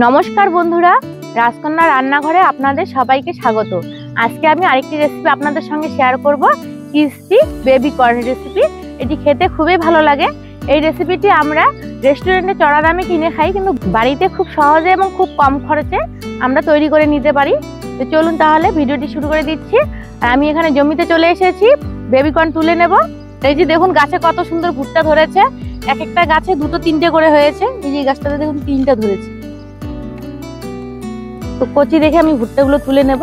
নমস্কার বন্ধুরা, রাজকন্যা রান্নাঘরে আপনাদের সবাইকে স্বাগত। আজকে আমি আরেকটি রেসিপি আপনাদের সঙ্গে শেয়ার করব, ক্রিসপি বেবি কর্ন রেসিপি। এটি খেতে খুবই ভালো লাগে। এই রেসিপিটি আমরা রেস্টুরেন্টে চড়া দামে কিনে খাই, কিন্তু বাড়িতে খুব সহজে এবং খুব কম খরচে আমরা তৈরি করে নিতে পারি। তো চলুন তাহলে ভিডিওটি শুরু করে দিচ্ছি। আমি এখানে জমিতে চলে এসেছি, বেবি কর্ন তুলে নেব। এই যে দেখুন, গাছে কত সুন্দর ভুট্টা ধরেছে। এক একটা গাছে দুটো তিনটে করে হয়েছে। এই যে গাছটাতে দেখুন তিনটা ধরেছে। তো কচি দেখে আমি ভুট্টাগুলো তুলে নেব।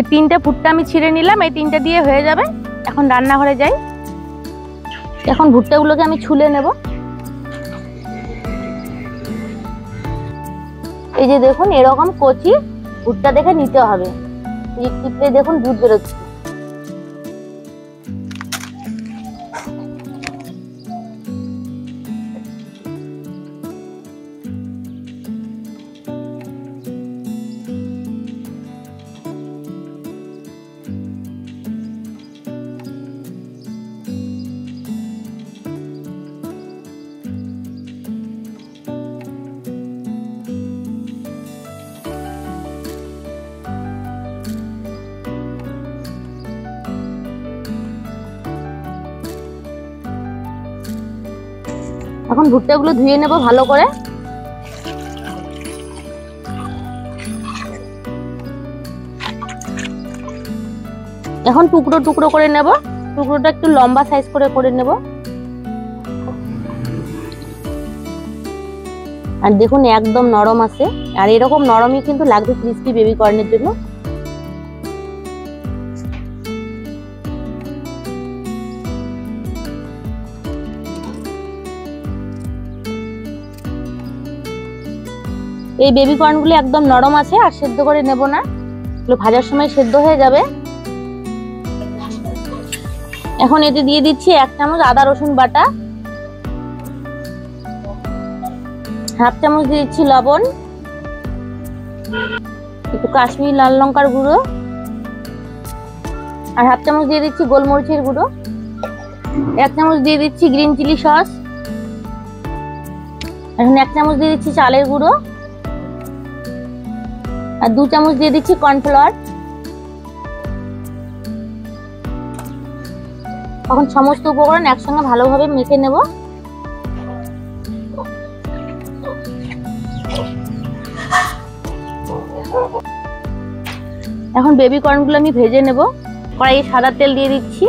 এই তিনটা ভুট্টা আমি ছিঁড়ে নিলাম, এই তিনটা দিয়ে হয়ে যাবে। এখন রান্নাঘরে যাই। এখন ভুট্টাগুলোকে আমি ছুলে নেব। এই যে দেখুন, এরকম কচি ভুট্টা দেখে নিতে হবে। এই টিপে দেখুন দুধ বেরোচ্ছে। এখন ভুট্টাগুলো ধুয়ে নেব ভালো করে। এখন টুকরো টুকরো করে নেব। টুকরোটা একটু লম্বা সাইজ করে নেব। আর দেখুন একদম নরম আছে, আর এরকম নরমই কিন্তু লাগবে ক্রিসপি বেবি কর্নের জন্য। এই বেবি কর্নগুলো একদম নরম আছে, আর সেদ্ধ করে নেব না, এগুলো ভাজার সময় সেদ্ধ হয়ে যাবে। এখন এতে দিয়ে দিচ্ছি 1 চামচ আদা রসুন বাটা, হাফ চামচ দিয়ে দিচ্ছি লবণ, একটু কাশ্মীরি লাল লঙ্কার গুঁড়ো, আর হাফ চামচ দিয়ে দিচ্ছি গোলমরিচের গুঁড়ো, 1 চামচ দিয়ে দিচ্ছি গ্রিন চিলি সস, এখন 1 চামচ দিয়ে দিচ্ছি চালের গুঁড়ো, আর 2 চামচ দিয়ে দিচ্ছি কর্নফ্লাওয়ার। এখন সমস্ত উপকরণ একসঙ্গে ভালোভাবে মেখে নেব। এখন বেবি কর্নগুলো আমি ভেজে নেব। কড়াইয়ে সাদা তেল দিয়ে দিচ্ছি।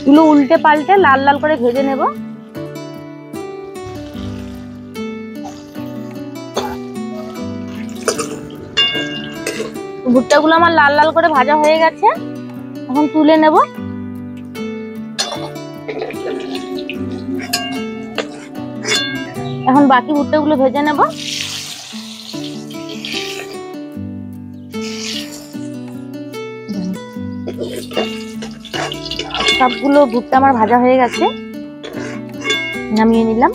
এগুলো উল্টে পাল্টে লাল লাল করে ভেজে নেব। ভুট্টাগুলো আমার লাল লাল করে ভাজা হয়ে গেছে, এখন তুলে নেব। এখন বাকি ভুট্টাগুলো ভেজে নেব। সবগুলো ভুট্টা আমার ভাজা হয়ে গেছে, নামিয়ে নিলাম।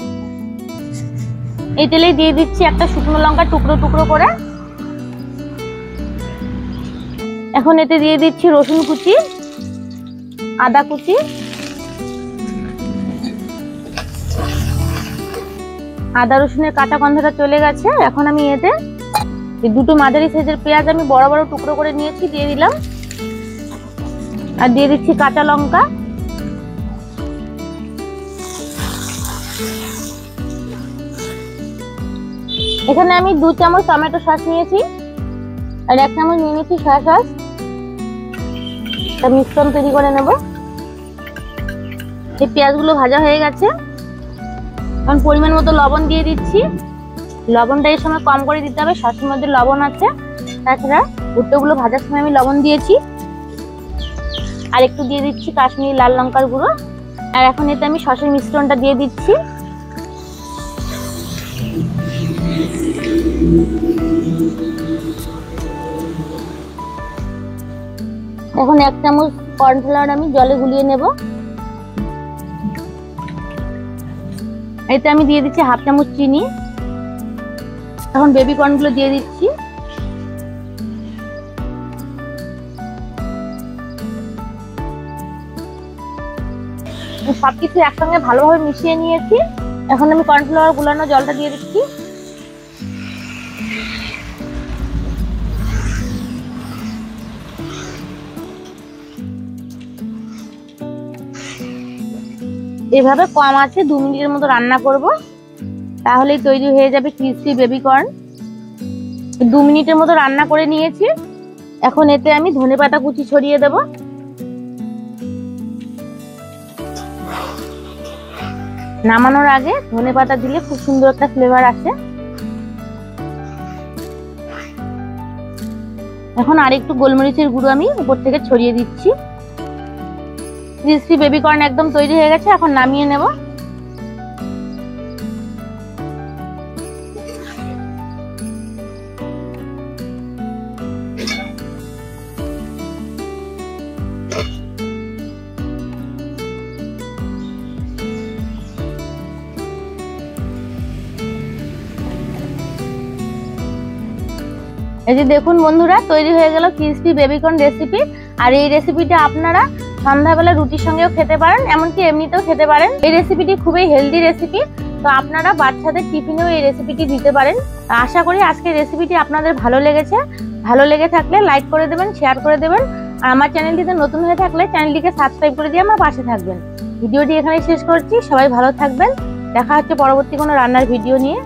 এই তেলে দিয়ে দিচ্ছি একটা শুকনো লঙ্কা টুকরো টুকরো করে। এখন এতে দিয়ে দিচ্ছি রসুন কুচি, আদা কুচি, আদা রসুনের কাঁচা গন্ধটা চলে গেছে। এখন আমি এতে দুটো মাঝারি সাইজের পেঁয়াজ আমি বড় বড় টুকরো করে নিয়েছি, দিয়ে দিলাম। আর দিয়ে দিচ্ছি কাঁচা লঙ্কা, এখানে আমি 2 চামচ টমেটো সস নিয়েছি, আর 1 চামচ নিয়ে নিচ্ছি সয়া সস। মিশ্রণ তৈরি করে নেব। এই পেঁয়াজগুলো ভাজা হয়ে গেছে, এখন পরিমাণ মতো লবণ দিয়ে দিচ্ছি। লবণটা এই সময় কম করে দিতে হবে, সসের মধ্যে লবণ আছে। তাছাড়া ভুট্টাগুলো ভাজার সময় আমি লবণ দিয়েছি, আর একটু দিয়ে দিচ্ছি কাশ্মীরি লাল লঙ্কার গুঁড়ো। আর এখন এতে আমি সসের মিশ্রণটা দিয়ে দিচ্ছি। এখন 1 চামচ কর্নফ্লাওয়ার আমি জলে গুলিয়ে নেব। এতে আমি দিয়ে দিচ্ছি 1/2 চামচ চিনি। এখন বেবি কর্নগুলো দিয়ে দিচ্ছি। সবকিছু একসঙ্গে ভালোভাবে মিশিয়ে নিয়েছি। এখন আমি কর্নফ্লাওয়ার গুলানো জলটা দিয়ে দিচ্ছি। এভাবে কম আছে 2 মিনিটের মতো রান্না করব, তাহলেই তৈরি হয়ে যাবে ক্রিসপি বেবি কর্ন। 2 মিনিটের মতো রান্না করে নিয়েছি। এখন এতে আমি ধনেপাতা কুচি ছড়িয়ে দেব। নামানোর আগে ধনেপাতা দিলে খুব সুন্দর একটা ফ্লেভার আসে। এখন আরেকটু গোলমরিচের গুঁড়ো আমি উপর থেকে ছড়িয়ে দিচ্ছি। ক্রিসপি বেবি কর্ন একদম তৈরি হয়ে গেছে। এখন নামিয়ে নেব। এই যে দেখুন বন্ধুরা, তৈরি হয়ে গেল ক্রিসপি বেবি কর্ন রেসিপি। আর এই রেসিপিটা আপনারা সন্ধ্যাবেলা রুটির সঙ্গেও খেতে পারেন, এমনকি এমনিতেও খেতে পারেন। এই রেসিপিটি খুবই হেলদি রেসিপি, তো আপনারা বাচ্চাদের টিফিনেও এই রেসিপিটি দিতে পারেন। আশা করি আজকের রেসিপিটি আপনাদের ভালো লেগেছে। ভালো লেগে থাকলে লাইক করে দেবেন, শেয়ার করে দেবেন। আর আমার চ্যানেলটিতে নতুন হয়ে থাকলে চ্যানেলটিকে সাবস্ক্রাইব করে দিয়ে আমার পাশে থাকবেন। ভিডিওটি এখানে শেষ করছি। সবাই ভালো থাকবেন। দেখা হচ্ছে পরবর্তী কোনো রান্নার ভিডিও নিয়ে।